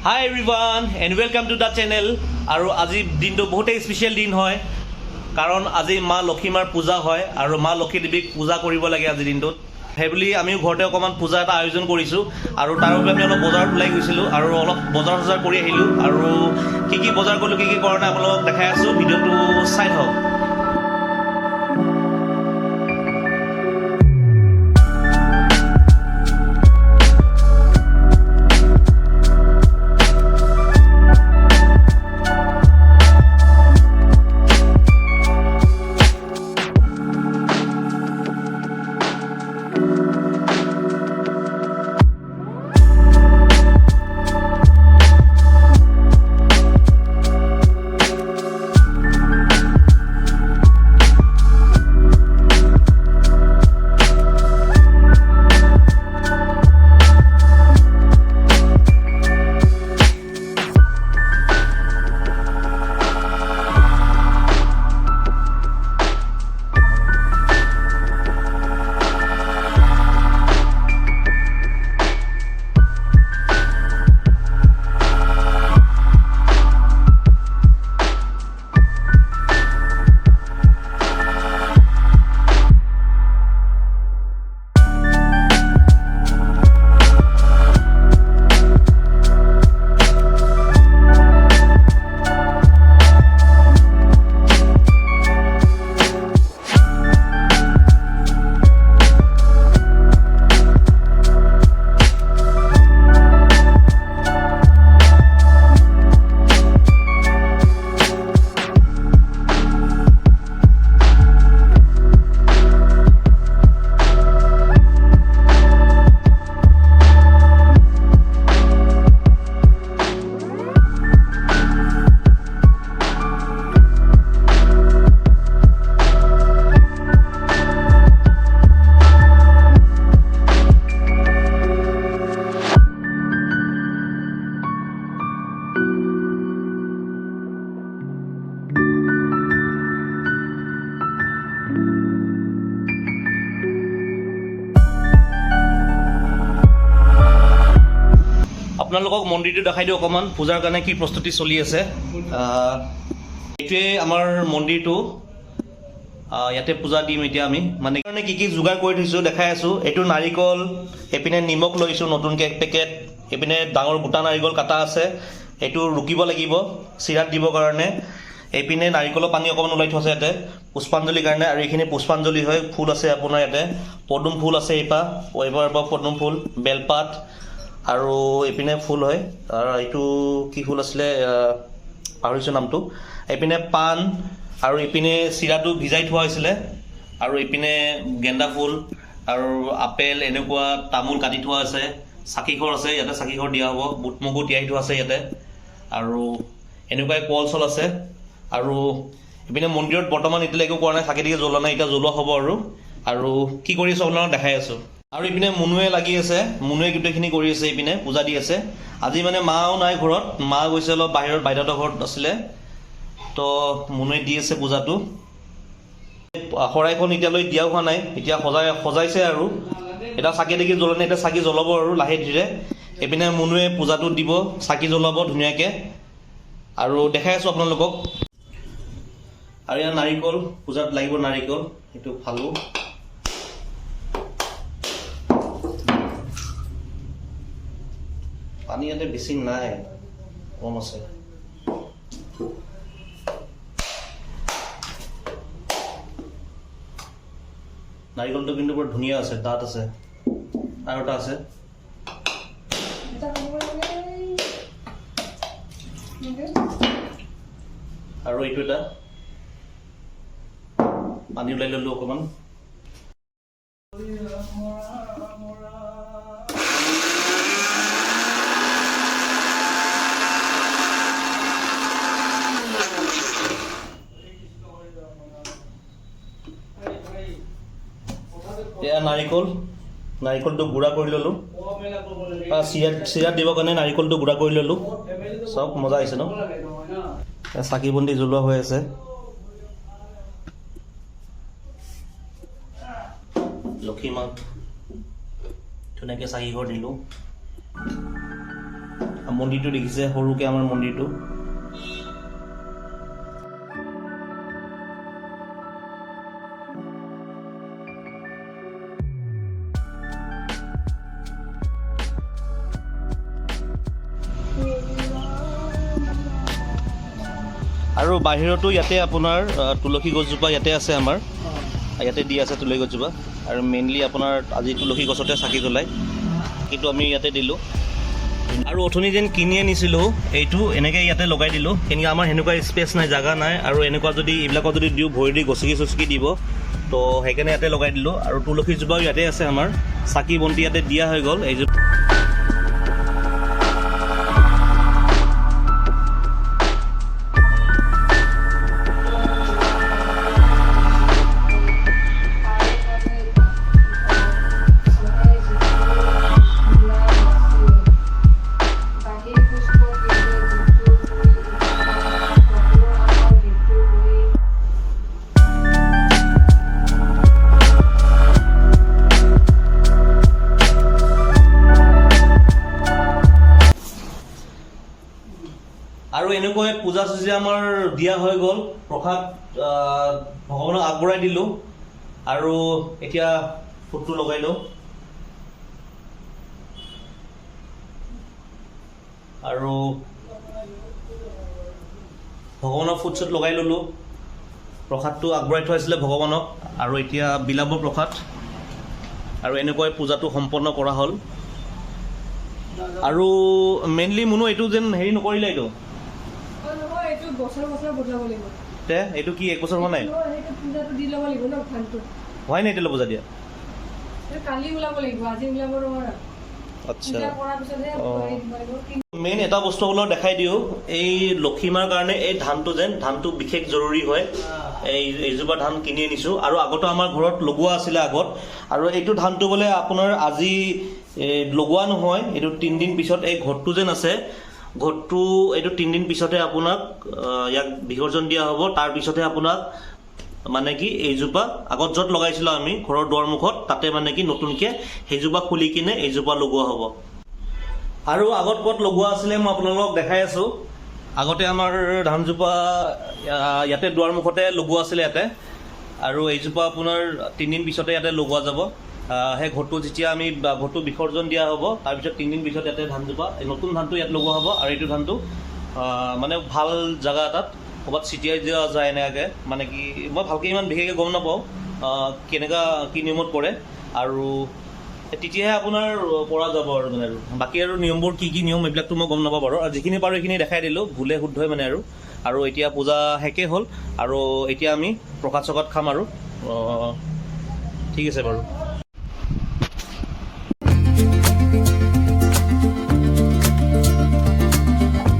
Hi everyone and welcome to the channel. আৰু আজি দিনটো বহুতেই স্পেশাল দিন হয় কাৰণ আজি মা লক্ষ্মীমাৰ পূজা হয় আৰু মা লক্ষ্মী দেৱীক পূজা কৰিব লাগে আজি দিনটোত হেবলি আমি ঘৰতে অকমান পূজা এটা আয়োজন কৰিছো আৰু তাৰ বাবে আমি অলপ বজাৰত ওলাই গৈছিলো আৰু অলপ বজাৰ সজাৰ কৰি আহিলো আৰু কি বজাৰ কৰিলো কি কৰা নাই আপোনালোকক দেখাই আছো ভিডিওটো চাই থাকক আপোনালোকক মন্দিৰটো দেখাই দিও অকমান পূজাৰ কাৰণে কি প্ৰস্তুতি চলি আছে এটোৱে আমাৰ মন্দিৰটো ইয়াতে পূজা দিম এতিয়া আমি মানে কাৰণে কি যোগাৰ কৰি থৈছো দেখাই আছো এটো নাৰিকল এপিনে নিমখ লৈছো নতুনকে এক পেকেট এপিনে ডাঙৰ গোটা নাৰিকল কাটা আছে এটো ৰুকিব লাগিব চিৰাত দিব কাৰণে এপিনে নাৰিকলৰ পানী অকমান উলাই থৈছে ইয়াতে পুষ্পাঞ্জলি কাৰণে আৰু এইখিনি পুষ্পাঞ্জলি হয় ফুল আছে আপোনাৰ ইয়াতে পদুম ফুল আছে এইবাৰ পদুম ফুল বেলপাত আৰু এপিনে ফুল হয় আৰু এইটো কি ফুল আছিলে পাহৰিছো নামটো এপিনে পান আৰু এপিনে চিৰাটো ভিজাই থোৱা হৈছিলে আৰু এপিনে গেন্দা ফুল আৰু আপেল এনেকুৱা তামোল কাটি থোৱা আছে চাকিঘৰ আছে ইয়াতে চাকিঘৰ দিয়া হ'ব বুট মগু তিয়াই থোৱা আছে ইয়াতে আৰু এনেকুৱাই কল চল আছে আৰু এপিনে মন্দিৰত বৰ্তমান এতিয়ালৈকে কৰা নাই চাকি দিকে জ্বলোৱা নাই এতিয়া জ্বলোৱা হ'ব আৰু কি কৰি আছো আপোনালোকক দেখাই আছো আৰু ইপিনে মুনুৱে লাগি আছে মুনুৱে গোটেইখিনি কৰি আছে ইপিনে পূজা দি আছে আজি মানে মাও নাই ঘৰত মা গৈছে অলপ বাহিৰত বাইদেউহঁতৰ ঘৰত আছিলে তো মুনুৱে দি আছে পূজাটো শৰাইখন এতিয়ালৈ দিয়া হোৱা নাই এতিয়া সজাইছে আৰু এটা চাকি দেখি জ্বলা নাই এতিয়া চাকি জ্বলাব আৰু লাহে ধীৰে এপিনে মুনুৱে পূজাটো দিব চাকি জ্বলাব ধুনীয়াকৈ আৰু দেখাই আছো আপোনালোকক আৰু ইয়াৰ নাৰিকল পূজাত লাগিব নাৰিকল সেইটো ফালো পানী ইয়াতে বেছি নাই কম আছে নাৰিকলটো কিন্তু বৰ ধুনীয়া আছে দাঁত আছে আৰু এটা আছে আৰু এইটো এটা পানী ওলাই ললো অকমান এয়া নাৰিকলটো গুড়া কৰি ললো চিৰাত দিবৰ কাৰণে নাৰিকলটো গুড়া কৰি ললো সব মজা আহিছে ন চাকি বন্তি জ্বলোৱা হৈ আছে লক্ষী মাক ধুনীয়াকৈ চাকি ঘৰ দিলোঁ মন্দিৰটো দেখিছে সৰুকৈ আমাৰ মন্দিৰটো। আৰু বাহিৰতো ইয়াতে আপোনাৰ তুলসী গছজোপা ইয়াতে আছে আমাৰ, ইয়াতে দি আছে তুলসী গছজোপা। আৰু মেইনলি আপোনাৰ আজি তুলসী গছতে চাকি জ্বলায়, কিন্তু আমি ইয়াতে দিলোঁ। আৰু অথনি যেন কিনি আনিছিলোঁ এইটো এনেকৈ ইয়াতে লগাই দিলোঁ, কেনেকৈ আমাৰ সেনেকুৱা স্পেচ নাই, জাগা নাই। আৰু এনেকুৱা যদি এইবিলাকত যদি দিওঁ ভৰি দি গছকি দিব, তো সেইকাৰণে ইয়াতে লগাই দিলোঁ। আৰু তুলসীজোপাও ইয়াতে আছে আমাৰ, চাকি বন্তি ইয়াতে দিয়া হৈ গ'ল এইজোপা। আৰু এনেকৈ পূজা চুজা আমাৰ দিয়া হৈ গ'ল, প্ৰসাদ ভগৱানক আগবঢ়াই দিলোঁ। আৰু এতিয়া ফুটটো লগাই লওঁ। আৰু ভগৱানক ফুট চুট লগাই ল'লোঁ, প্ৰসাদটো আগবঢ়াই থোৱা আছিলে ভগৱানক, আৰু এতিয়া বিলাব প্ৰসাদ। আৰু এনেকৈ পূজাটো সম্পন্ন কৰা হ'ল। আৰু মেইনলি মুনু এইটো যেন হেৰি নকৰিলে, এইটো এইটো কি 1 বছৰ হোৱা নাই? হোৱাই নাই এতিয়ালৈ পূজা দিয়া? আচ্ছা, মেইন এটা বস্তু অলপ দেখাই দিওঁ। এই লক্ষী মাৰ কাৰণে এই ধানটো বিশেষ জৰুৰী হয়। এইজোপা ধান কিনি আনিছোঁ, আৰু আগতো আমাৰ ঘৰত লগোৱা আছিলে আগত। আৰু এইটো ধানটো বোলে আপোনাৰ আজি লগোৱা নহয়, এইটো 3 দিন পিছত এই ঘৰটো যেন আছে, ঘৰটো এইটো 3 দিন পিছতে আপোনাক ইয়াক বিসৰ্জন দিয়া হ'ব। তাৰপিছতহে আপোনাক মানে কি এইজোপা আগত য'ত লগাইছিলোঁ আমি ঘৰৰ দুৱাৰমুখত, তাতে মানে কি নতুনকৈ সেইজোপা খুলি কিনে এইজোপা লগোৱা হ'ব। আৰু আগত ক'ত লগোৱা আছিলে মই আপোনালোকক দেখাই আছোঁ। আগতে আমাৰ ধানজোপা ইয়াতে দুৱাৰমুখতে লগোৱা আছিলে ইয়াতে, আৰু এইজোপা আপোনাৰ 3 দিন পিছতে ইয়াতে লগোৱা যাব। সেই ঘৰটো যেতিয়া আমি ঘৰটো বিসৰ্জন দিয়া হ'ব, তাৰপিছত 3 দিন পিছত ইয়াতে ধানজোপা নতুন ধানটো ইয়াত লগোৱা হ'ব। আৰু এইটো ধানটো মানে ভাল জেগা এটাত ক'ৰবাত ছিটিয়াই দিয়া যায় এনেকৈ, মানে কি মই ভালকৈ ইমান বিশেষকৈ গম নাপাওঁ কেনেকুৱা কি নিয়মত পৰে, আৰু তেতিয়াহে আপোনাৰ পৰা যাব আৰু মানে। আৰু বাকী আৰু নিয়মবোৰ কি নিয়ম এইবিলাকতো মই গম নাপাওঁ বাৰু। আৰু যিখিনি পাৰোঁ সেইখিনি দেখাই দিলোঁ ভুলে শুদ্ধই মানে। আৰু এতিয়া পূজা শেষেই হ'ল, আৰু এতিয়া আমি প্ৰসাদ চসাদ খাম আৰু। ঠিক আছে বাৰু।